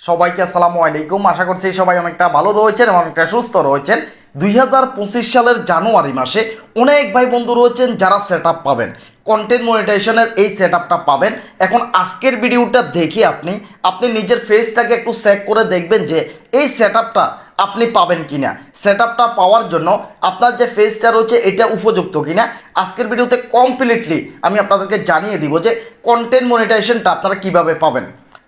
সবাইকে আসসালামু আলাইকুম। আশা করছি সবাই অনেকটা ভালো রয়েছেন এবং অনেকটা সুস্থ রয়েছেন। 2025 সালের জানুয়ারি মাসে অনেক ভাই বন্ধু রয়েছেন যারা সেট আপ পাবেন, কন্টেন্ট মনিটাইজেশনের এই সেট আপটা পাবেন। এখন আজকের ভিডিওটা দেখে আপনি আপনি নিজের ফেসটাকে একটু চেক করে দেখবেন যে এই সেট আপটা আপনি পাবেন কিনা। সেট আপটা পাওয়ার জন্য আপনার যে ফেসটা রয়েছে এটা উপযুক্ত কিনা আজকের ভিডিওতে কমপ্লিটলি আমি আপনাদেরকে জানিয়ে দিব যে কন্টেন্ট মনিটাইজেশনটা আপনারা কিভাবে পাবেন।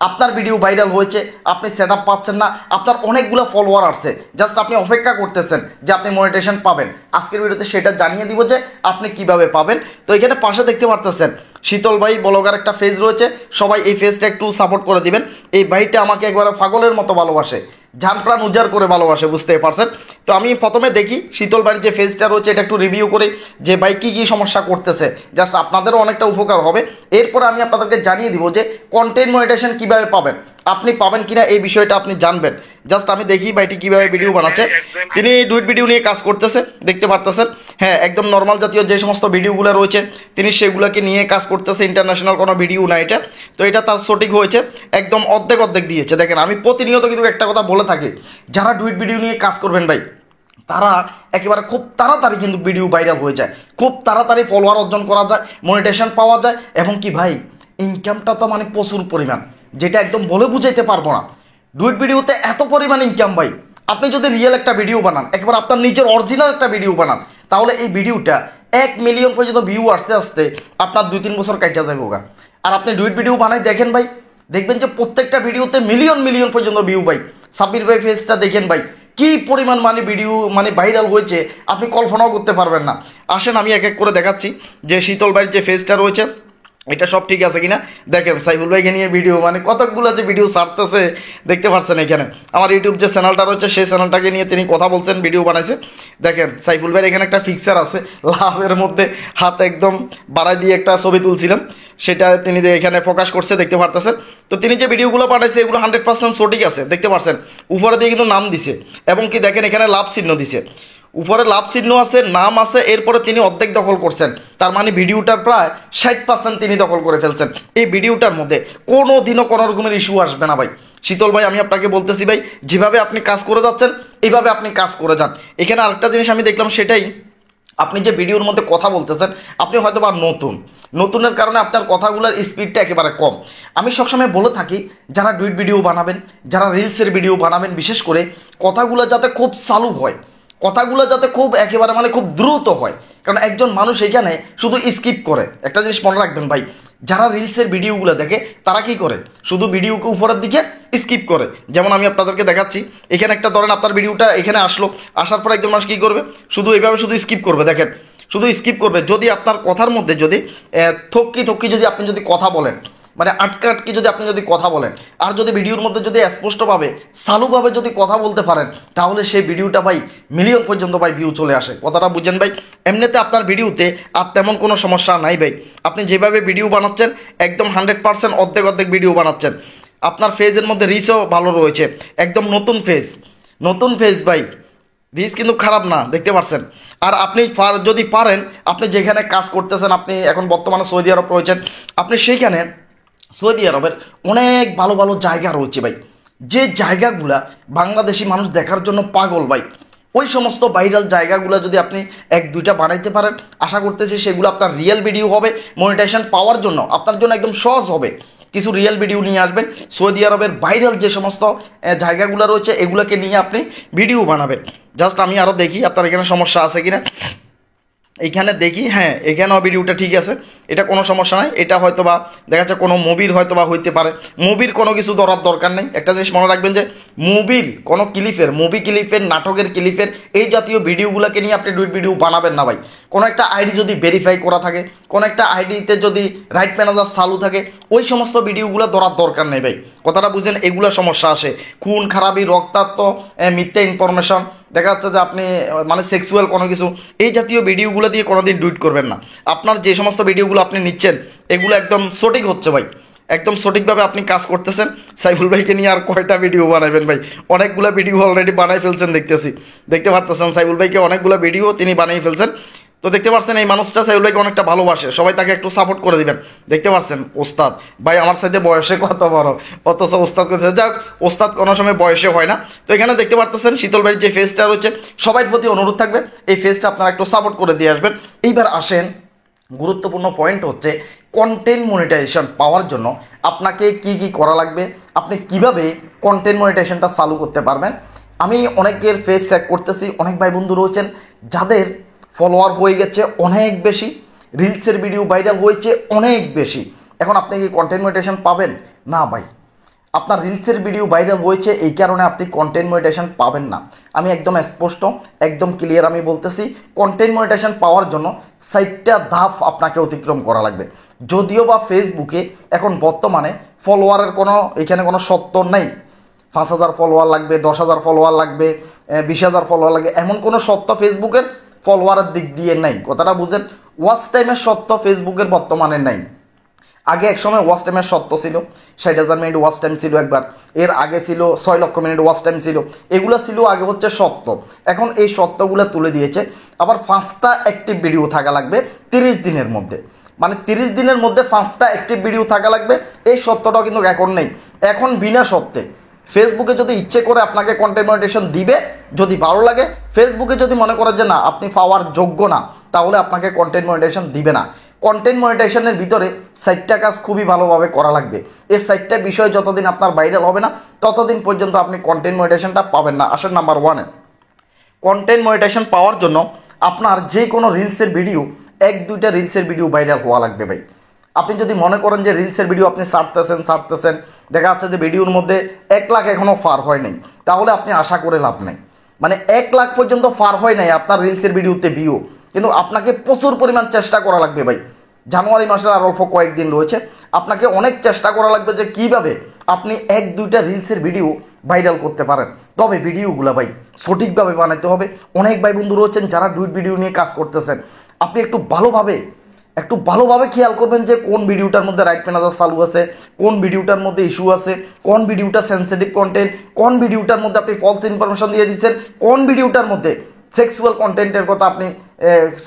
আপনার ভিডিও ভাইরাল হয়েছে, আপনি সেট আপ পাচ্ছেন না, আপনার অনেকগুলো ফলোয়ার আসছে, জাস্ট আপনি অপেক্ষা করতেছেন যে আপনি মনিটাইজেশন পাবেন। আজকের ভিডিওতে সেটা জানিয়ে দিব যে আপনি কিভাবে পাবেন। তো এখানে পাশে দেখতে পারতেছেন শীতল ভাই ব্লগার একটা ফেজ রয়েছে, সবাই এই ফেজটা একটু সাপোর্ট করে দিবেন। এই ভাইটা আমাকে একবার পাগলের মতো ভালোবাসে, জান প্রাণ উজাড় করে ভালোবাসে, বুঝতে পারছেন। তো আমি প্রথমে দেখি শীতল ভাইয়ের যে ফেজটা রয়েছে এটা একটু রিভিউ করে যে ভাই কী কী সমস্যা করতেছে, জাস্ট আপনাদেরও অনেকটা উপকার হবে। এরপরে আমি আপনাদেরকে জানিয়ে দিব যে কন্টেন্ট মনিটাইজেশন কীভাবে পাবেন, আপনি পাবেন কিনা এই বিষয়টা আপনি জানবেন। জাস্ট আমি দেখি ভাইটি কীভাবে ভিডিও বানাচ্ছে। তিনি ডুইট ভিডিও নিয়ে কাজ করতেছে, দেখতে পারতেছেন। হ্যাঁ, একদম নর্মাল জাতীয় যে সমস্ত ভিডিওগুলো রয়েছে তিনি সেগুলোকে নিয়ে কাজ করতেছে, ইন্টারন্যাশনাল কোনো ভিডিও না এটা। তো এটা তার সঠিক হয়েছে, একদম অর্ধেক অর্ধেক দিয়েছে। দেখেন, আমি প্রতিনিয়ত কিন্তু একটা কথা বলে থাকি, যারা ডুইট ভিডিও নিয়ে কাজ করবেন ভাই, তারা একেবারে খুব তাড়াতাড়ি কিন্তু ভিডিও ভাইরাল হয়ে যায়, খুব তাড়াতাড়ি ফলোয়ার অর্জন করা যায়, মনিটাইজেশন পাওয়া যায়, এবং কি ভাই ইনকামটা তো মানে প্রচুর পরিমাণ, যেটা একদম বলে বুঝাইতে পারবো না। ডুইট ভিডিওতে এত পরিমাণ ইনকাম ভাই, আপনি যদি রিয়েল একটা ভিডিও বানান, একেবারে আপনার নিজের অরিজিনাল একটা ভিডিও বানান, তাহলে এই ভিডিওটা 1 মিলিয়ন পর্যন্ত ভিউ আসতে আসতে আপনার 2-3 বছর কাটিয়া যাবে ওগা। আর আপনি ডুইট ভিডিও বানাই দেখেন ভাই, দেখবেন যে প্রত্যেকটা ভিডিওতে মিলিয়ন মিলিয়ন পর্যন্ত ভিউ ভাই। সাব্বির ভাই ফেসটা দেখেন ভাই, কি পরিমাণ মানে ভিডিও মানে ভাইরাল হয়েছে আপনি কল্পনাও করতে পারবেন না। আসেন আমি এক এক করে দেখাচ্ছি যে শীতল ভাইয়ের যে ফেসটা রয়েছে এটা সব ঠিক আছে কিনা। দেখেন সাইফুল ভাইকে নিয়ে ভিডিও মানে কতকগুলো যে ভিডিও ছাড়তেছে দেখতে পাচ্ছেন। এখানে আমার ইউটিউব যে চ্যানেলটা রয়েছে সেই চ্যানেলটাকে নিয়ে তিনি কথা বলছেন, ভিডিও বানাইছে। দেখেন সাইফুল ভাইয়ের এখানে একটা ফিক্সার আছে, লাভের মধ্যে হাত একদম বাড়াই দিয়ে একটা ছবি তুলছিলাম, সেটা তিনি এখানে প্রকাশ করছে, দেখতে পারতেছেন। তো তিনি যে ভিডিওগুলো পাঠাইছে এগুলো 100% সঠিক আছে, দেখতে পাচ্ছেন। উপরে দিয়ে কিন্তু নাম দিছে, এবং কি দেখেন এখানে লাভ চিহ্ন দিছে, উপরে লাভ চিহ্ন আছে, নাম আছে। এরপরে তিনি অর্ধেক দখল করছেন, তার মানে ভিডিওটার প্রায় 60% তিনি দখল করে ফেলছেন। এই ভিডিওটার মধ্যে কোনো দিনও কোনো রকমের ইস্যু আসবে না ভাই। শীতল ভাই আমি আপনাকে বলতেছি ভাই, যেভাবে আপনি কাজ করে যাচ্ছেন এইভাবে আপনি কাজ করে যান। এখানে আরেকটা জিনিস আমি দেখলাম, সেটাই আপনি যে ভিডিওর মধ্যে কথা বলতেছেন, আপনি হয়তো বা নতুনের কারণে আপনার কথাগুলোর স্পিডটা একেবারে কম। আমি সবসময় বলে থাকি, যারা ডুইট ভিডিও বানাবেন, যারা রিলসের ভিডিও বানাবেন, বিশেষ করে কথাগুলো যাতে খুব চালু হয়, কথাগুলো যাতে খুব একেবারে মানে খুব দ্রুত হয়। কারণ একজন মানুষ এখানে শুধু স্কিপ করে। একটা জিনিস মনে রাখবেন ভাই, যারা রিলসের ভিডিওগুলো দেখে তারা কি করে, শুধু ভিডিওকে উপরের দিকে স্কিপ করে। যেমন আমি আপনাদেরকে দেখাচ্ছি, এখানে একটা ধরেন আপনার ভিডিওটা এখানে আসলো, আসার পর একজন মানুষ কী করবে, শুধু এইভাবে শুধু স্কিপ করবে। দেখেন শুধু স্কিপ করবে। যদি আপনার কথার মধ্যে যদি থক্কি যদি আপনি যদি কথা বলেন, মানে আটকে আটকে যদি আপনি যদি কথা বলেন, আর যদি ভিডিওর মধ্যে যদি স্পষ্টভাবে চালুভাবে যদি কথা বলতে পারেন, তাহলে সেই ভিডিওটা ভাই মিলিয়ন পর্যন্ত ভাই ভিউ চলে আসে। কথাটা বুঝেন ভাই। এমনিতে আপনার ভিডিওতে আর তেমন কোনো সমস্যা নাই ভাই। আপনি যেভাবে ভিডিও বানাচ্ছেন একদম 100% অর্ধেক অর্ধেক ভিডিও বানাচ্ছেন। আপনার ফেজের মধ্যে রিচও ভালো রয়েছে, একদম নতুন ফেজ ভাই, রিচ কিন্তু খারাপ না, দেখতে পাচ্ছেন। আর আপনি যদি পারেন, আপনি যেখানে কাজ করতেছেন, আপনি এখন বর্তমানে সৌদি আরব রয়েছেন, আপনি সেইখানে সৌদি আরবের অনেক ভালো ভালো জায়গা রয়েছে ভাই, যে জায়গাগুলা বাংলাদেশি মানুষ দেখার জন্য পাগল ভাই। ওই সমস্ত ভাইরাল জায়গাগুলো যদি আপনি 1-2টা বানাইতে পারেন, আশা করতেছি সেগুলো আপনার রিয়েল ভিডিও হবে। মনিটাইজেশন পাওয়ার জন্য আপনার জন্য একদম সহজ হবে। কিছু রিয়েল ভিডিও নিয়ে আসবেন, সৌদি আরবের ভাইরাল যে সমস্ত জায়গাগুলো রয়েছে এগুলোকে নিয়ে আপনি ভিডিও বানাবেন। জাস্ট আমি আরও দেখি আপনার এখানে সমস্যা আছে কিনা। এইখানে দেখি, হ্যাঁ এখানেও ভিডিওটা ঠিক আছে, এটা কোনো সমস্যা নাই। এটা হয়তো বা দেখা যাচ্ছে কোনো মুভির হয়তো বা হইতে পারে। মুভির কোনো কিছু ধরার দরকার নেই। একটা জিনিস মনে রাখবেন যে মুভির কোনো মুভি ক্লিপের, নাটকের ক্লিপের এই জাতীয় ভিডিওগুলোকে নিয়ে আপনি ডুইট ভিডিও বানাবেন না ভাই। কোনো একটা আইডি যদি ভেরিফাই করা থাকে, কোনো একটা আইডিতে যদি রাইট ম্যানেজার চালু থাকে, ওই সমস্ত ভিডিওগুলো ধরার দরকার নেই ভাই। কথাটা বুঝেন, এগুলো সমস্যা আসে। খুন খারাপি, রক্তাক্ত, মিথ্যা ইনফরমেশন, দেখা যাচ্ছে যে আপনি মানে সেক্সুয়াল কোনো কিছু, এই জাতীয় ভিডিওগুলো দিয়ে কোনোদিন ডুইট করবেন না। আপনার যে সমস্ত ভিডিওগুলো আপনি নিচ্ছেন এগুলো একদম সঠিক হচ্ছে ভাই, একদম সঠিকভাবে আপনি কাজ করতেছেন। সাইফুল ভাইকে নিয়ে আর কয়টা ভিডিও বানাবেন ভাই, অনেকগুলো ভিডিও অলরেডি বানাই ফেলছেন, দেখতে পারতেছেন। সাইফুল ভাইকে অনেকগুলো ভিডিও তিনি বানিয়ে ফেলছেন। তো দেখতে পাচ্ছেন এই মানুষটা সেগুলোকে অনেকটা ভালোবাসে, সবাই তাকে একটু সাপোর্ট করে দিবেন। দেখতে পাচ্ছেন ওস্তাদ ভাই আমার সাথে বয়সে কত বড়, অথচ ওস্তাদ করতে যাক, ওস্তাদ কোনো সময় বয়সে হয় না। তো এখানে দেখতে পারতেছেন শীতল ভাইয়ের যে ফেসটা রয়েছে, সবার প্রতি অনুরোধ থাকবে এই ফেসটা আপনারা একটু সাপোর্ট করে দিয়ে আসবেন। এইবার আসেন গুরুত্বপূর্ণ পয়েন্ট হচ্ছে কন্টেন্ট মনিটাইজেশন পাওয়ার জন্য আপনাকে কি কি করা লাগবে, আপনি কিভাবে কন্টেন্ট মনিটাইজেশনটা চালু করতে পারবেন। আমি অনেকের ফেস চেক করতেছি, অনেক ভাই বন্ধু রয়েছেন যাদের ফলোয়ার হয়ে গেছে অনেক বেশি, রিলসের ভিডিও ভাইরাল হয়েছে অনেক বেশি। এখন আপনি কি কন্টেন্ট মনিটাইজেশন পাবেন? না ভাই, আপনার রিলসের ভিডিও ভাইরাল হয়েছে এই কারণে আপনি কন্টেন্ট মনিটাইজেশন পাবেন না। আমি একদম স্পষ্ট, একদম ক্লিয়ার আমি বলতেছি, কন্টেন্ট মনিটাইজেশন পাওয়ার জন্য 4টা ধাপ আপনাকে অতিক্রম করা লাগবে। যদিও বা ফেসবুকে এখন বর্তমানে ফলোয়ারের এখানে কোনো সত্য নেই, 5,000 ফলোয়ার লাগবে, 10,000 ফলোয়ার লাগবে, 20,000 ফলোয়ার লাগবে, এমন কোনো সত্য ফেসবুকের ফলোয়ারের দিক দিয়ে নাই। কথাটা বুঝেন, ওয়াচ টাইমের সত্য ফেসবুকের বর্তমানে নাই। আগে একসময় ওয়াচ টাইমের সত্য ছিল, 60,000 মিনিট ওয়াচ টাইম ছিল একবার, এর আগে ছিল 6 লক্ষ মিনিট ওয়াচ টাইম ছিল, এগুলো ছিল আগে হচ্ছে সত্য। এখন এই সত্যগুলো তুলে দিয়েছে, আবার 5টা অ্যাক্টিভ ভিডিও থাকা লাগবে 30 দিনের মধ্যে, মানে 30 দিনের মধ্যে 5টা অ্যাক্টিভ ভিডিও থাকা লাগবে। এই সত্যটাও কিন্তু এখন নেই। এখন বিনা সত্যে ফেসবুকে যদি ইচ্ছে করে আপনাকে কন্টেন্ট মনিটাইজেশন দিবে, যদি ভালো লাগে, ফেসবুকে যদি মনে করে যে না আপনি পাওয়ার যোগ্য না, তাহলে আপনাকে কন্টেন্ট মনিটাইজেশন দিবে না। কন্টেন্ট মনিটাইজেশনের ভিতরে 4টা কাজ খুবই ভালোভাবে করা লাগবে। এই 4টা বিষয় যতদিন আপনার ভাইরাল হবে না, ততদিন পর্যন্ত আপনি কন্টেন্ট মনিটাইজেশনটা পাবেন না। আসেন নাম্বার 1-এ, কন্টেন্ট মনিটাইজেশন পাওয়ার জন্য আপনার যে কোনো রিলসের ভিডিও, 1-2টা রিলসের ভিডিও ভাইরাল হওয়া লাগবে ভাই। আপনি যদি মনে করেন যে রিলসের ভিডিও আপনি ছাড়তেছেন, দেখা যাচ্ছে যে ভিডিওর মধ্যে 1 লাখ এখনও পার হয় নাই, তাহলে আপনি আশা করে লাভ নেই। মানে 1 লাখ পর্যন্ত পার হয় নাই আপনার রিলসের ভিডিওতে ভিউ, কিন্তু আপনাকে প্রচুর পরিমাণ চেষ্টা করা লাগবে ভাই। জানুয়ারি মাসের আর অল্প কয়েকদিন রয়েছে, আপনাকে অনেক চেষ্টা করা লাগবে যে কীভাবে আপনি 1-2টা রিলসের ভিডিও ভাইরাল করতে পারেন। তবে ভিডিওগুলো ভাই সঠিকভাবে বানাতে হবে। অনেক ভাই বন্ধু রয়েছেন যারা ডুইট ভিডিও নিয়ে কাজ করতেছেন, আপনি একটু ভালোভাবে খেয়াল করবেন যে কোন ভিডিওটার মধ্যে রাইট ম্যানেজার চালু আছে, কোন ভিডিওটার মধ্যে ইস্যু আছে, কোন ভিডিওটা সেন্সিটিভ কন্টেন্ট, কোন ভিডিওটার মধ্যে আপনি ফলস ইনফরমেশন দিয়ে দিচ্ছেন, কোন ভিডিওটার মধ্যে সেক্সুয়াল কন্টেন্টের কথা আপনি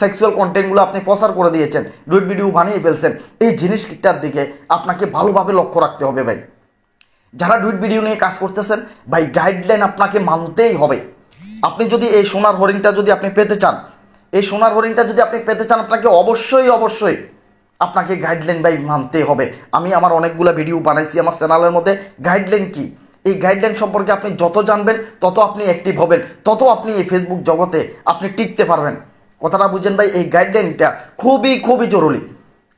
সেক্সুয়াল কন্টেন্টগুলো আপনি প্রচার করে দিয়েছেন, ডুইট ভিডিও বানিয়ে ফেলছেন। এই জিনিসটার দিকে আপনাকে ভালোভাবে লক্ষ্য রাখতে হবে ভাই। যারা ডুইট ভিডিও নিয়ে কাজ করতেছেন ভাই, গাইডলাইন আপনাকে মানতেই হবে। আপনি যদি এই সোনার হরিণটা যদি আপনি পেতে চান, আপনাকে অবশ্যই আপনাকে গাইডলাইন ভাই মানতে হবে। আমি আমার অনেকগুলো ভিডিও বানাইছি আমার চ্যানেলের মধ্যে। গাইডলাইন কি, এই গাইডলাইন সম্পর্কে আপনি যত জানবেন তত আপনি অ্যাক্টিভ হবেন, তত আপনি এই ফেসবুক জগতে আপনি টিকতে পারবেন। কথাটা বুঝেন ভাই, এই গাইডলাইনটা খুবই জরুরি।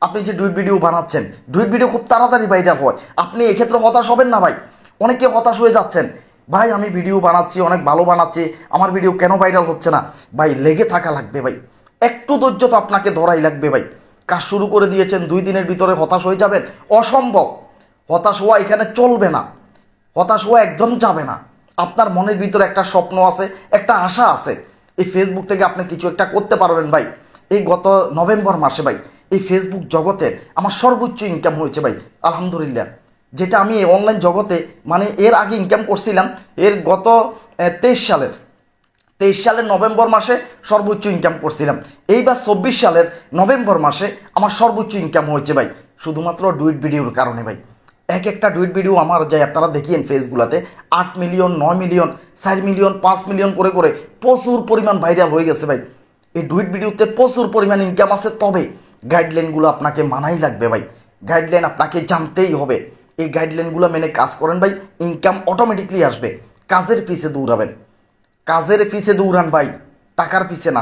আপনি যে ডুইট ভিডিও বানাচ্ছেন, ডুইট ভিডিও খুব তাড়াতাড়ি ভাইরাল হয়, আপনি এক্ষেত্রে হতাশ হবেন না ভাই। অনেকে হতাশ হয়ে যাচ্ছেন, ভাই আমি ভিডিও বানাচ্ছি, অনেক ভালো বানাচ্ছি, আমার ভিডিও কেন ভাইরাল হচ্ছে না? ভাই লেগে থাকা লাগবে ভাই, একটু ধৈর্য তো আপনাকে ধরাই লাগবে ভাই। কাজ শুরু করে দিয়েছেন, 2 দিনের ভিতরে হতাশ হয়ে যাবেন, অসম্ভব। হতাশ হওয়া এখানে চলবে না, হতাশ হওয়া একদম যাবে না। আপনার মনের ভিতরে একটা স্বপ্ন আছে, একটা আশা আছে, এই ফেসবুক থেকে আপনি কিছু একটা করতে পারবেন ভাই। এই গত নভেম্বর মাসে ভাই এই ফেসবুক জগতের আমার সর্বোচ্চ ইনকাম হয়েছে ভাই, আলহামদুলিল্লাহ। যেটা আমি অনলাইন জগতে মানে এর আগে ইনকাম করছিলাম, এর গত 23 সালের নভেম্বর মাসে সর্বোচ্চ ইনকাম করছিলাম। এইবার 24 সালের নভেম্বর মাসে আমার সর্বোচ্চ ইনকাম হয়েছে ভাই, শুধুমাত্র ডুইট ভিডিওর কারণে ভাই। একটা ডুইট ভিডিও আমার যাই আপনারা দেখিয়েন ফেসগুলাতে 8 মিলিয়ন, 9 মিলিয়ন, 4 মিলিয়ন, 5 মিলিয়ন করে প্রচুর পরিমাণ ভাইরাল হয়ে গেছে ভাই। এই ডুইট ভিডিওতে প্রচুর পরিমাণ ইনকাম আছে, তবে গাইডলাইনগুলো আপনাকে মানাই লাগবে ভাই। গাইডলাইন আপনাকে জানতেই হবে। এই গাইডলাইনগুলো মেনে কাজ করেন ভাই, ইনকাম অটোমেটিকলি আসবে। কাজের পিছে দৌড়ান ভাই, টাকার পিছে না।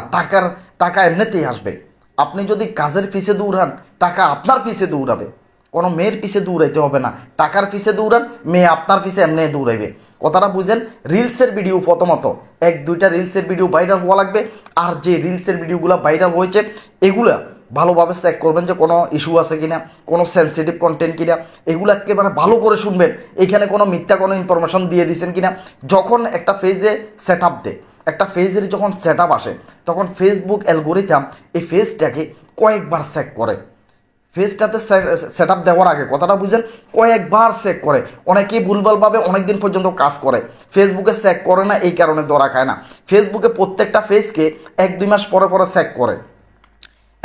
টাকা এমনিতেই আসবে। আপনি যদি কাজের পিছে দৌড়ান, টাকা আপনার পিছে দৌড়াবে। কোনো মেয়ের পিছে দৌড়াইতে হবে না, টাকার পিছে দৌড়ান, মেয়ে আপনার পিছে এমনি দৌড়াইবে। কথাটা বুঝেন। রিলসের ভিডিও প্রথমত 1-2টা রিলসের ভিডিও ভাইরাল হওয়া লাগবে। আর যে রিলসের ভিডিওগুলো ভাইরাল হয়েছে এগুলা ভালোভাবে চেক করবেন যে কোনো ইস্যু আছে কিনা, কোনো সেন্সিটিভ কন্টেন্ট কিনা, এগুলো একেবারে ভালো করে শুনবেন। এখানে কোনো মিথ্যা কোনো ইনফরমেশন দিয়ে দিচ্ছেন কিনা। যখন একটা পেজে সেট আপ দেয়, একটা পেজের যখন সেট আপ আসে, তখন ফেসবুক অ্যালগোরিথম এই পেজটাকে কয়েকবার চেক করে। পেজটাতে সেট আপ দেওয়ার আগে, কথাটা বুঝেন, কয়েকবার চেক করে। অনেকেই ভুলভালভাবে অনেকদিন পর্যন্ত কাজ করে, ফেসবুকে চেক করে না, এই কারণে ধরা খায় না। ফেসবুকে প্রত্যেকটা পেজকে 1-2 মাস পরে চেক করে।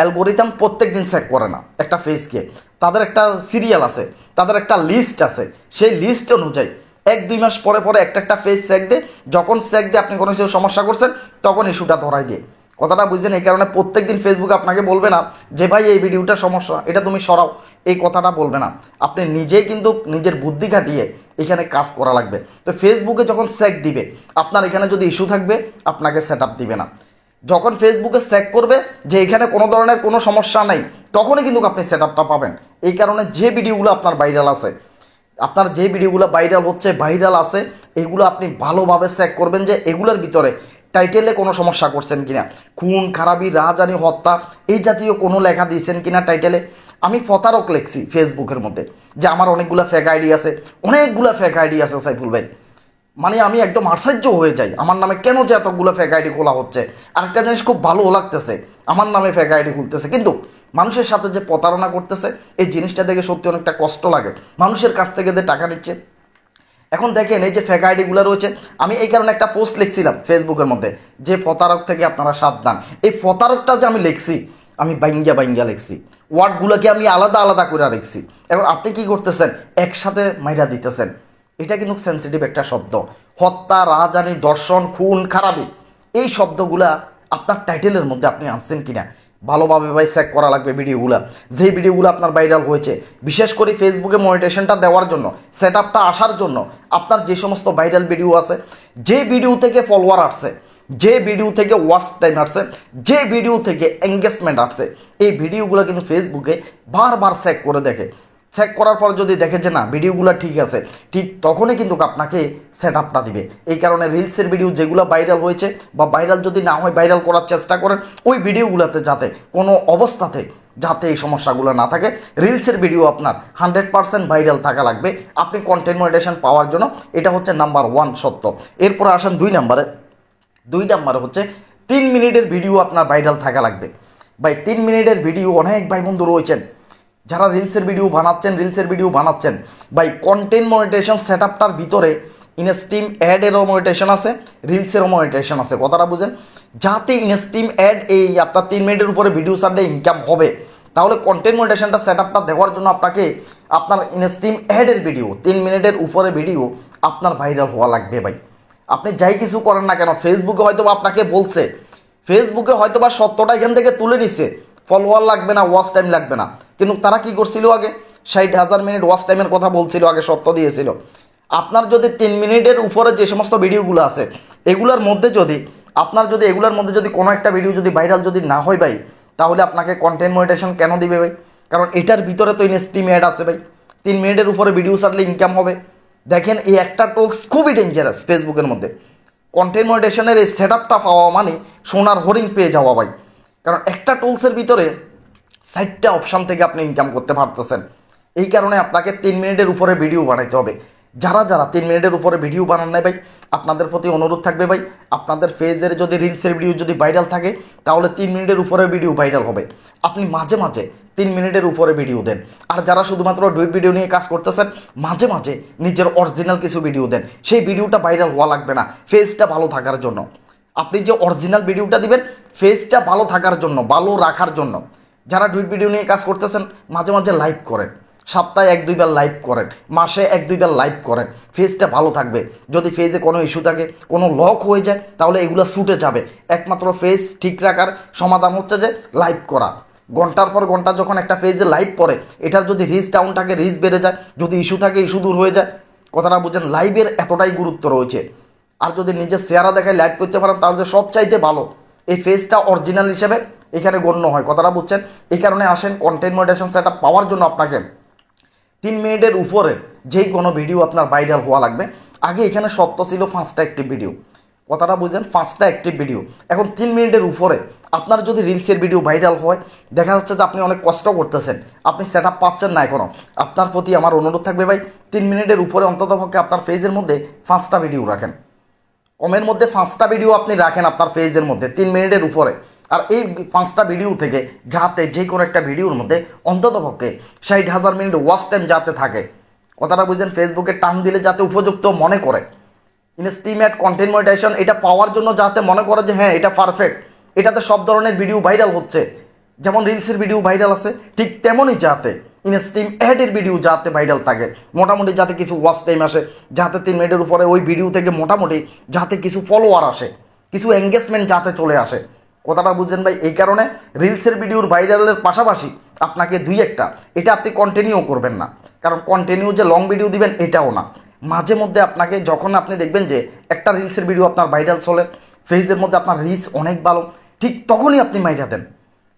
অ্যালগোরিদম প্রত্যেক দিন চেক করে না একটা ফেজকে, তাদের একটা সিরিয়াল আছে, তাদের একটা লিস্ট আছে, সেই লিস্ট অনুযায়ী 1-2 মাস পরে পরে একটা ফেজ চেক দেয়। যখন চেক দিয়ে আপনি কোনো কিছু সমস্যা করছেন তখন ইস্যুটা ধরাই দিয়ে, কথাটা বুঝছেন? এই কারণে প্রত্যেক দিন ফেসবুক আপনাকে বলবে না যে ভাই এই ভিডিওটা সমস্যা, এটা তুমি সরাও, এই কথাটা বলবে না। আপনি নিজেই কিন্তু নিজের বুদ্ধি খাটিয়ে এখানে কাজ করা লাগবে। তো ফেসবুকে যখন চেক দিবে, আপনার এখানে যদি ইস্যু থাকবে আপনাকে সেট আপ দিবে না। যখন ফেসবুকে চেক করবে যে এখানে কোনো ধরনের কোনো সমস্যা নেই, তখনই কিন্তু আপনি সেট আপটা পাবেন। এই কারণে যে ভিডিওগুলো আপনার ভাইরাল আছে, আপনার যে ভিডিওগুলো ভাইরাল হচ্ছে, ভাইরাল আছে, এগুলো আপনি ভালোভাবে চেক করবেন যে এগুলোর ভিতরে টাইটেলে কোনো সমস্যা করছেন কিনা, খুন খারাপি রাহাজানি হত্যা এই জাতীয় কোনো লেখা দিয়েছেন কিনা টাইটেলে। আমি প্রতারক লিখছি ফেসবুকের মধ্যে যে আমার অনেকগুলো ফেক আইডি আছে, অনেকগুলো ফেক আইডি আছে সাইফুল ভাই, মানে আমি একদম আশ্চর্য হয়ে যাই আমার নামে কেন যে এতগুলো ফেক আইডি খোলা হচ্ছে। আরেকটা জিনিস খুব ভালো লাগতেছে, আমার নামে ফেক আইডি খুলতেছে কিন্তু মানুষের সাথে যে প্রতারণা করতেছে, এই জিনিসটা দেখে সত্যি অনেকটা কষ্ট লাগে। মানুষের কাছ থেকে যে টাকা নিচ্ছে। এখন দেখেন এই যে ফেক আইডিগুলো রয়েছে, আমি এই কারণে একটা পোস্ট লিখছিলাম ফেসবুকের মধ্যে যে প্রতারক থেকে আপনারা সাবধান। এই প্রতারকটা যে আমি লিখছি, আমি বাইঙ্গা লিখছি, ওয়ার্ডগুলোকে আমি আলাদা আলাদা করে লিখছি। এখন আপনি কি করতেছেন, একসাথে মাইরা দিতেছেন। এটা কিন্তু সেন্সিটিভ একটা শব্দ। হত্যা, রাহাজানি, দর্শন, খুন খারাপি, এই শব্দগুলা আপনার টাইটেলের মধ্যে আপনি আনছেন কিনা ভালোভাবে ভাই চেক করা লাগবে ভিডিওগুলো। যেই ভিডিওগুলো আপনার ভাইরাল হয়েছে, বিশেষ করে ফেসবুকে মনিটাইজেশনটা দেওয়ার জন্য, সেট আপটা আসার জন্য, আপনার যে সমস্ত ভাইরাল ভিডিও আছে, যে ভিডিও থেকে ফলোয়ার আসছে, যে ভিডিও থেকে ওয়াচ টাইম আসছে, যে ভিডিও থেকে এঙ্গেজমেন্ট আসছে, এই ভিডিওগুলো কিন্তু ফেসবুকে বারবার চেক করে দেখে। চেক করার পর যদি দেখে যে না ভিডিওগুলো ঠিক আছে, ঠিক তখনই কিন্তু আপনাকে সেট আপটা দিবে। এই কারণে রিলসের ভিডিও যেগুলো ভাইরাল হয়েছে বা ভাইরাল যদি না হয় ভাইরাল করার চেষ্টা করেন, ওই ভিডিওগুলোতে যাতে কোনো অবস্থাতে যাতে এই সমস্যাগুলো না থাকে। রিলসের ভিডিও আপনার 100% ভাইরাল থাকা লাগবে আপনি কন্টেন্ট মনিটাইজেশন পাওয়ার জন্য। এটা হচ্ছে নাম্বার 1 সত্য। এরপরে আসেন 2 নম্বরে। 2 নম্বরে হচ্ছে 3 মিনিটের ভিডিও আপনার ভাইরাল থাকা লাগবে। ভাই 3 মিনিটের ভিডিও অনেক ভাই বন্ধু রয়েছেন যারা রিলসের ভিডিও বানাচ্ছেন, ভাই কন্টেন্ট মনিটাইজেশন সেট আপটার ভিতরে ইনস্টিম অ্যাডেরও মনিটাইজেশন আছে, রিলসেরও মনিটাইজেশন আছে, কথাটা বুঝেন। যাতে ইনস্টিম অ্যাড এই আপনার 3 মিনিটের উপরে ভিডিও ছাড়লে ইনকাম হবে, তাহলে কন্টেন্ট মনিটাইজেশনটা সেট আপটা দেওয়ার জন্য আপনাকে আপনার ইনস্টিম অ্যাডের ভিডিও 3 মিনিটের উপরে ভিডিও আপনার ভাইরাল হওয়া লাগবে ভাই। আপনি যাই কিছু করেন না কেন, ফেসবুকে হয়তো আপনাকে বলছে, ফেসবুকে হয়তো বা সত্যটা এখান থেকে তুলে নিছে, ফলোয়ার লাগবে না, ওয়াচ টাইম লাগবে না, কিন্তু তারা কি করছিল আগে 60,000 মিনিট ওয়াচ টাইমের কথা বলছিল, আগে সত্য দিয়েছিল। আপনার যদি 3 মিনিটের উপরে যে সমস্ত ভিডিওগুলো আছে, এগুলোর মধ্যে যদি এগুলোর মধ্যে যদি কোনো একটা ভিডিও যদি ভাইরাল যদি না হয় ভাই, তাহলে আপনাকে কন্টেন্ট মনিটাইজেশন কেন দিবে ভাই? কারণ এটার ভিতরে তো ইনস্টিম অ্যাড আছে ভাই। 3 মিনিটের উপরে ভিডিও ছাড়লে ইনকাম হবে। দেখেন এই একটা টুলস খুবই ডেঞ্জারাস ফেসবুকের মধ্যে। কন্টেন্ট মনিটাইজেশনের এই সেট আপটা পাওয়া মানে সোনার হরিণ পেয়ে যাওয়া ভাই। কারণ একটা টুলসের ভিতরে 4টা অপশান থেকে আপনি ইনকাম করতে পারতেছেন। এই কারণে আপনাকে 3 মিনিটের উপরে ভিডিও বানাইতে হবে। যারা 3 মিনিটের উপরে ভিডিও বানান নাই ভাই, আপনাদের প্রতি অনুরোধ থাকবে ভাই, আপনাদের ফেজের যদি রিলসের ভিডিও যদি ভাইরাল থাকে, তাহলে 3 মিনিটের উপরে ভিডিও ভাইরাল হবে। আপনি মাঝে মাঝে 3 মিনিটের উপরে ভিডিও দেন। আর যারা শুধুমাত্র ডুইট ভিডিও নিয়ে কাজ করতেছেন, মাঝে মাঝে নিজের অরিজিনাল কিছু ভিডিও দেন। সেই ভিডিওটা ভাইরাল হওয়া লাগবে না, ফেজটা ভালো থাকার জন্য। আপনি যে অরিজিনাল ভিডিওটা দিবেন ফেজটা ভালো থাকার জন্য, ভালো রাখার জন্য। যারা ডুইট ভিডিও নিয়ে কাজ করতেছেন, মাঝে মাঝে লাইভ করেন, সপ্তাহে 1-2 বার লাইভ করেন, মাসে 1-2 বার লাইভ করেন, ফেজটা ভালো থাকবে। যদি ফেজে কোনো ইস্যু থাকে, কোনো লক হয়ে যায়, তাহলে এগুলো ছুটে যাবে। একমাত্র ফেজ ঠিক রাখার সমাধান হচ্ছে যে লাইভ করা। ঘন্টার পর ঘন্টা যখন একটা ফেজে লাইভ পড়ে, এটার যদি রিচ ডাউন থাকে, রিচ বেড়ে যায়, যদি ইস্যু থাকে ইস্যু দূর হয়ে যায়। কথাটা বুঝেন, লাইভের এতটাই গুরুত্ব রয়েছে। আর যদি নিজের চেহারা দেখায় লাইভ করতে পারেন, তাহলে সবচাইতে ভালো এই ফেজটা অরিজিনাল হিসেবে এখানে গণ্য হয়। কথাটা বুঝছেন? এই কারণে আসেন কন্টেন্ট মনিটাইজেশন সেট আপ পাওয়ার জন্য আপনাকে 3 মিনিটের উপরে যেই কোনো ভিডিও আপনার ভাইরাল হওয়া লাগবে। আগে এখানে সত্য ছিল 5টা অ্যাক্টিভ ভিডিও, কথাটা বুঝেন, 5টা অ্যাক্টিভ ভিডিও। এখন 3 মিনিটের উপরে আপনার যদি রিলসের ভিডিও ভাইরাল হয়, দেখা যাচ্ছে যে আপনি অনেক কষ্ট করতেছেন, আপনি সেট আপ পাচ্ছেন না এখনও। আপনার প্রতি আমার অনুরোধ থাকবে ভাই, 3 মিনিটের উপরে অন্ততপক্ষে আপনার ফেজের মধ্যে 5টা ভিডিও রাখেন। কমের মধ্যে 5টা ভিডিও আপনি রাখেন আপনার ফেজের মধ্যে 3 মিনিটের উপরে। আর এই 5টা ভিডিও থেকে যাতে যে কোনো একটা ভিডিওর মধ্যে অন্ততপক্ষে 60,000 মিনিট ওয়াচ টাইম যাতে থাকে, কথাটা বুঝেন, ফেসবুকে টান দিলে যাতে উপযুক্ত মনে করে। ইনস্টিমেট কন্টেন্ট মনিটাইজেশন এটা পাওয়ার জন্য যাতে মনে করে যে হ্যাঁ এটা পারফেক্ট, এটাতে সব ধরনের ভিডিও ভাইরাল হচ্ছে, যেমন রিলসের ভিডিও ভাইরাল আছে, ঠিক তেমনই যাতে ইনস্ট্রিম অ্যাডের ভিডিও যাতে ভাইরাল থাকে, মোটামুটি যাতে কিছু ওয়াচ টাইম আসে, যাতে 3 মিনিটের উপরে ওই ভিডিও থেকে মোটামুটি যাতে কিছু ফলোয়ার আসে, কিছু এঙ্গেজমেন্ট যাতে চলে আসে। কথাটা বুঝছেন ভাই? এই কারণে রিলসের ভিডিওর ভাইরালের পাশাপাশি আপনাকে 2-1টা এটা আপনি কন্টিনিউ করবেন না, কারণ কন্টিনিউ যে লং ভিডিও দিবেন এটাও না। মাঝে মধ্যে আপনাকে যখন আপনি দেখবেন যে একটা রিলসের ভিডিও আপনার ভাইরাল চলে, ফেজের মধ্যে আপনার রিচ অনেক ভালো, ঠিক তখনই আপনি মাইরা দেন,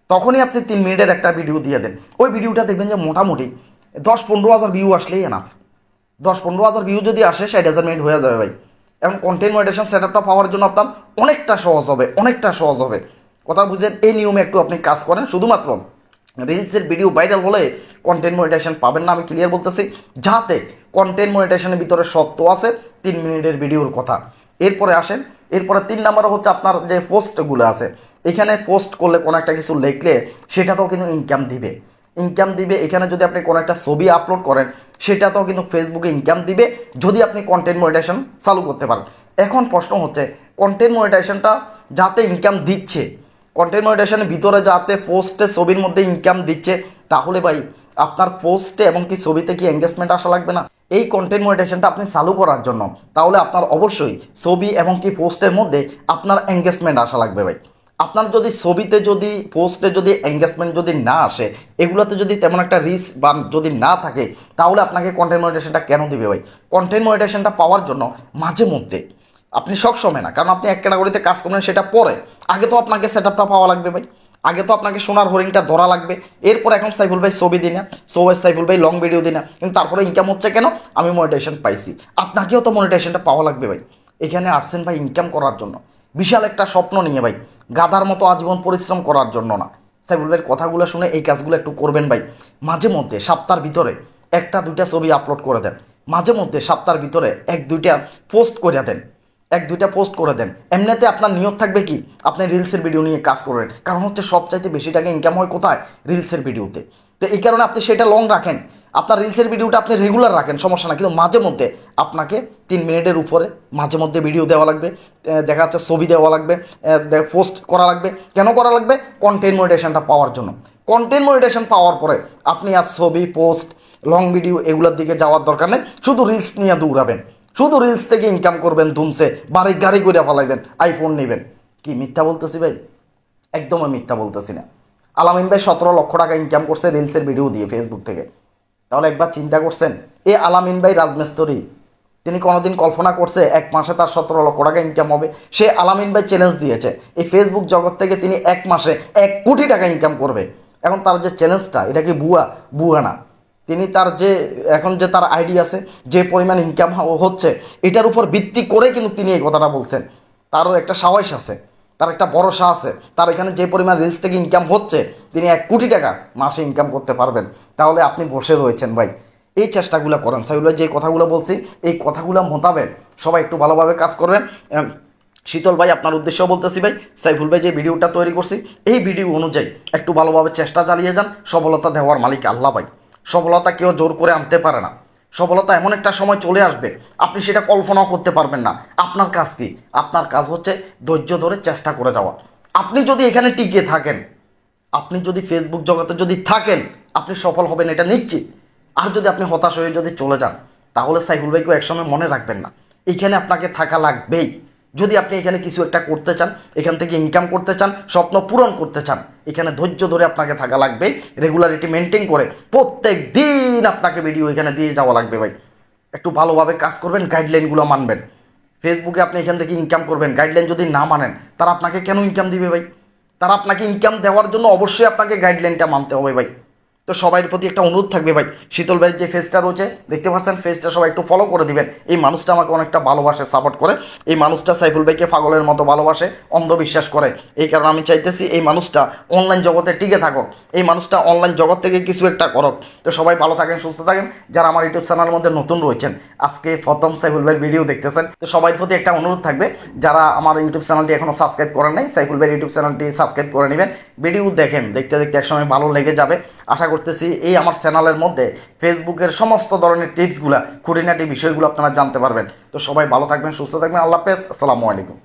তখনই আপনি 3 মিনিটের একটা ভিডিও দিয়ে দেন। ওই ভিডিওটা দেখবেন যে মোটামুটি 10-15 হাজার ভিউ আসলেই এনাফ। 10-15 হাজার ভিউ যদি আসে 60,000 মিনিট হয়ে যাবে ভাই। এখন কন্টেন্ট মনিটাইজেশন সেটআপটা পাওয়ার জন্য আপনার অনেকটা সহজ হবে, অনেকটা সহজ হবে। কথা বুঝছেন? এই নিয়মে একটু আপনি কাজ করেন। শুধুমাত্র রিলসের ভিডিও ভাইরাল হলে কন্টেন্ট মনিটাইজেশন পাবেন না, আমি ক্লিয়ার বলতেছি। যাতে কন্টেন্ট মনিটাইজেশনের ভিতরে সত্য আছে 3 মিনিটের ভিডিওর কথা। এরপরে আসেন, এরপরে 3 নাম্বার হচ্ছে আপনার যে পোস্টগুলো আছে, এখানে পোস্ট করলে কোনো একটা কিছু লিখলে সেটাতেও কিন্তু ইনকাম দিবে। এখানে যদি আপনি কোনো একটা ছবি আপলোড করেন সেটাতেও কিন্তু ফেসবুকে ইনকাম দিবে, যদি আপনি কন্টেন্ট মনিটাইজেশন চালু করতে পারেন। এখন প্রশ্ন হচ্ছে কন্টেন্ট মনিটাইজেশনটা যাতে ইনকাম দিচ্ছে, কন্টেন্ট মনিটাইজেশনের ভিতরে যাতে পোস্টে ছবির মধ্যে ইনকাম দিচ্ছে, তাহলে ভাই আপনার পোস্টে এবং কি ছবিতে কি এঙ্গেজমেন্ট আসা লাগবে না? এই কন্টেন্ট মনিটাইজেশনটা আপনি চালু করার জন্য তাহলে আপনার অবশ্যই ছবি এবং কি পোস্টের মধ্যে আপনার এঙ্গেজমেন্ট আসা লাগবে ভাই। আপনার যদি ছবিতে যদি পোস্টে যদি এঙ্গেজমেন্ট যদি না আসে, এগুলোতে যদি তেমন একটা রিচ বা যদি না থাকে, তাহলে আপনাকে কন্টেন্ট মনিটাইজেশনটা কেন দিবে ভাই? কন্টেন্ট মনিটাইজেশনটা পাওয়ার জন্য মাঝে মধ্যে, আপনি সবসময় না, কারণ আপনি এক ক্যাটাগরিতে কাজ করবেন সেটা পরে, আগে তো আপনাকে সেটআপটা পাওয়া লাগবে ভাই। আগে তো আপনাকে সোনার হরিণটা ধরা লাগবে। এরপর এখন সাইফুল ভাই ছবি দিই না, সাইফুল ভাই লং ভিডিও দিই না, কিন্তু তারপরে ইনকাম হচ্ছে কেন? আমি মনিটাইজেশন পাইছি। আপনাকেও তো মনিটাইজেশনটা পাওয়া লাগবে ভাই। এখানে আসছেন ভাই ইনকাম করার জন্য, বিশাল একটা স্বপ্ন নিয়ে ভাই, গাধার মতো আজীবন পরিশ্রম করার জন্য না। সাইফুল ভাইয়ের কথাগুলো শুনে এই কাজগুলো একটু করবেন ভাই। মাঝে মধ্যে সপ্তাহের ভিতরে 1-2টা ছবি আপলোড করে দেন, মাঝে মধ্যে সপ্তাহের ভিতরে 1-2টা পোস্ট করে দেন, 1-2টা পোস্ট করে দেন। এমনিতে আপনার নিয়ত থাকবে কি আপনি রিলসের ভিডিও নিয়ে কাজ করবেন, কারণ হচ্ছে সবচাইতে বেশি টাকা ইনকাম হয় কোথায়? রিলসের ভিডিওতে। তো এই কারণে আপনি সেটা লং রাখেন, আপনার রিলসের ভিডিওটা আপনি রেগুলার রাখেন, সমস্যা না, কিন্তু মাঝে মধ্যে আপনাকে 3 মিনিটের উপরে মাঝে মধ্যে ভিডিও দেওয়া লাগবে, দেখা যাচ্ছে ছবি দেওয়া লাগবে, পোস্ট করা লাগবে। কেন করা লাগবে? কন্টেন্ট মনিটাইজেশনটা পাওয়ার জন্য। কন্টেন্ট মনিটাইজেশন পাওয়ার পরে আপনি আর ছবি, পোস্ট, লং ভিডিও এগুলোর দিকে যাওয়ার দরকার নেই, শুধু রিলস নিয়ে দৌড়াবেন, শুধু রিলস থেকে ইনকাম করবেন, ধুমসে বাড়ি গাড়ি করে ফেলাইবেন, আইফোন নেবেন। কি মিথ্যা বলতেছি ভাই? একদমই মিথ্যা বলতেছি না। আলামিন ভাই 17 লক্ষ টাকা ইনকাম করছে রিলসের ভিডিও দিয়ে ফেসবুক থেকে। তাহলে একবার চিন্তা করছেন, এই আলামিন ভাই রাজমিস্ত্রি, তিনি কোনোদিন কল্পনা করছে 1 মাসে তার 17 লক্ষ টাকা ইনকাম হবে? সে আলামিন ভাই চ্যালেঞ্জ দিয়েছে এই ফেসবুক জগৎ থেকে তিনি 1 মাসে 1 কোটি টাকা ইনকাম করবে। এখন তার যে চ্যালেঞ্জটা, এটা কি বুয়া না? তিনি তার যে এখন যে তার আইডি আছে, যে পরিমাণ ইনকাম হচ্ছে, এটার উপর ভিত্তি করে কিন্তু তিনি এই কথাটা বলছেন। তারও একটা সাহস আছে, তার একটা ভরসা আছে, তার এখানে যে পরিমাণ রিলস থেকে ইনকাম হচ্ছে, তিনি 1 কোটি টাকা মাসে ইনকাম করতে পারবেন। তাহলে আপনি বসে রয়েছেন ভাই, এই চেষ্টাগুলো করেন। সাইফুল ভাই যে কথাগুলো বলছি, এই কথাগুলো মোতাবেক সবাই একটু ভালোভাবে কাজ করবেন। শীতল ভাই আপনার উদ্দেশ্যও বলতেছি ভাই, সাইফুল ভাই যে ভিডিওটা তৈরি করছি এই ভিডিও অনুযায়ী একটু ভালোভাবে চেষ্টা চালিয়ে যান। সফলতা দেওয়ার মালিক আল্লাহ ভাই, সফলতা কেউ জোর করে আনতে পারে না। সফলতা এমন একটা সময় চলে আসবে আপনি সেটা কল্পনাও করতে পারবেন না। আপনার কাজ কি? আপনার কাজ হচ্ছে ধৈর্য ধরে চেষ্টা করে যাওয়া। আপনি যদি এখানে টিকে থাকেন, আপনি যদি ফেসবুক জগতে যদি থাকেন, আপনি সফল হবেন, এটা নিশ্চিত। আর যদি আপনি হতাশ হয়ে যদি চলে যান, তাহলে সাইফুল ভাইকেও একসময় মনে রাখবেন না। এখানে আপনাকে থাকা লাগবেই। যদি আপনি এখানে কিছু একটা করতে চান, এখান থেকে ইনকাম করতে চান, স্বপ্ন পূরণ করতে চান, এখানে ধৈর্য ধরে আপনাকে থাকা লাগবে, রেগুলারিটি মেনটেন করে প্রত্যেক দিন আপনাকে ভিডিও এখানে দিয়ে যাওয়া লাগবে ভাই। একটু ভালোভাবে কাজ করবেন, গাইডলাইনগুলো মানবেন। ফেসবুকে আপনি এখান থেকে ইনকাম করবেন, গাইডলাইন যদি না মানেন, তারা আপনাকে কেন ইনকাম দিবে ভাই? তারা আপনাকে ইনকাম দেওয়ার জন্য অবশ্যই আপনাকে গাইডলাইনটা মানতে হবে ভাই। তো সবার প্রতি একটা অনুরোধ থাকবে ভাই, শীতল ভাইয়ের যে ফেসটা রয়েছে দেখতে পাচ্ছেন, ফেসটা সবাই একটু ফলো করে দিবেন। এই মানুষটা আমাকে অনেকটা ভালোবাসে, সাপোর্ট করে। এই মানুষটা সাইফুল ভাইকে পাগলের মতো ভালোবাসে, অন্ধবিশ্বাস করে। এই কারণে আমি চাইতেছি এই মানুষটা অনলাইন জগতে টিকে থাকুক, এই মানুষটা অনলাইন জগৎ থেকে কিছু একটা করুক। তো সবাই ভালো থাকেন, সুস্থ থাকেন। যারা আমার ইউটিউব চ্যানেলের মধ্যে নতুন রয়েছেন, আজকে প্রথম সাইফুল ভাইয়ের ভিডিও দেখতেছেন, তো সবার প্রতি একটা অনুরোধ থাকবে, যারা আমার ইউটিউব চ্যানেলটি এখনও সাবস্ক্রাইব করেন নাই, সাইফুল ভাইয়ের ইউটিউব চ্যানেলটি সাবস্ক্রাইব করে নেবেন। ভিডিও দেখেন, দেখতে দেখতে একসময় ভালো লেগে যাবে। আশা করতেছি এই আমার চ্যানেলের মধ্যে ফেসবুকের সমস্ত ধরনের টিপসগুলো, খুঁটিনাটি বিষয়গুলো আপনারা জানতে পারবেন। তো সবাই ভালো থাকবেন, সুস্থ থাকবেন। আল্লাহ হাফেজ, আসসালামু আলাইকুম।